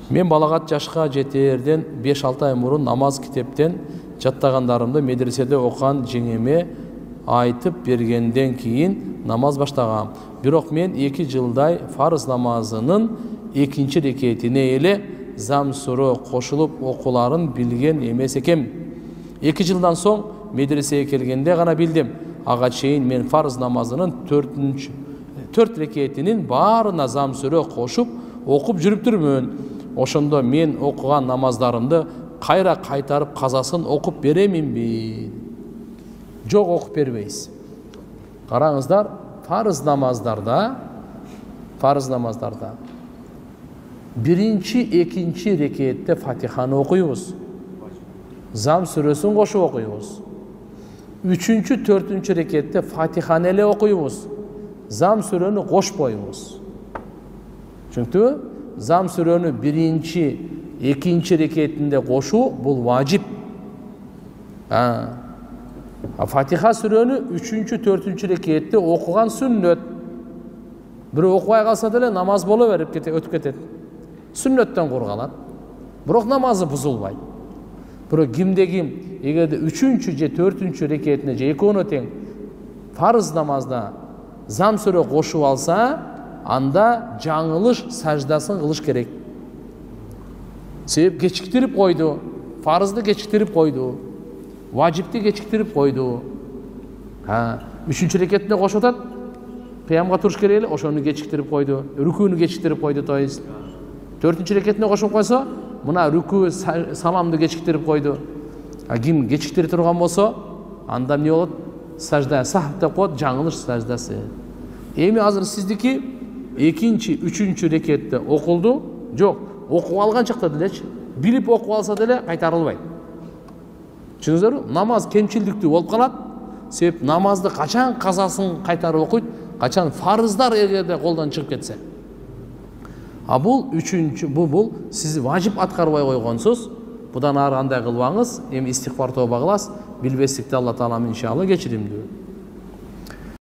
Мен балагат жашка жетерден 5-6 ай мурун намаз китептен жаттагандарымды медреседе окуган жеңеме айтып бергенден кийин намаз баштагам. Бирок мен 2 жылдай фарыз намазынын 2 рекетине эле зам сурө кошулуп окууларын билген эмес экем. 2 жылдан соң медресеге келгенде гана билдим. Ага чейин мен фарыз намазынын 4 рекетинин баарына зам сурө кошуп окуп жүрүптүрмүн. Ошондо мен окуган намаздарымды кайра кайтарып казасын окуп береминби? Жок, окуп бербейсиз. Караңыздар, фарыз намаздарда биринчи, экинчи рекетте Фатиханы окуйбуз. Зам сүрөсүн кошуп окуйбуз. 3-4 рекетте Фатиханы эле окуйбуз. Зам сүрөнү кошпойбуз. Түшүнүктүбү? Зам сүрөнү биринчи, экинчи рекетинде кошуу бул важип. Фатиха сүрөнү 3-4 рекетте окуган сүннөт. Бирөө окубай калса деле намаз боло берип өтүп кетет. Сүннөттөн кургалат. Бирок намазы бузулбайт. Бирок кимде-ким эгерде 3-чү же 4-чү рекетине же экөөнө тең фарыз намазда зам сүрө кошуп алса, анда жаңылыш саждасын кылыш керек. Себеп кечиктирип койду. Фарызды кечиктирип койду. Важипти кечиктирип койду. 3-чү рекетине кошуп атат. Кыямга туруш керек эле, ошону кечиктирип койду. Рүкүүнү кечиктирип койду, то есть. 4-чү рекетине кошуп койсо, мына рүкүү саламды кечиктирип койду. Ким кечиктире турган болсо, анда эмне болот? Сажда сахв деп коет, жаңылыш саждасы. Эми азыр сиздики 2-чү, 3-чү рекетте окулду. Жок, окуп алган чакта делечи, билип окуп алса деле кайтарылбайт. Түшүнүңүздөрбү? Намаз кемчилдиктүү болуп калат. Себеп намазды качан казасын кайтарып окуйт, качан фарыздар эгерде колдон чыгып кетсе. Бул 3-чү, бул сиз важип аткарбай койгонсуз, будан ары андай кылбаңыз, эми истигфар тобо кыласыз, билбестикти Алла Таалам иншалла кечиримдүү.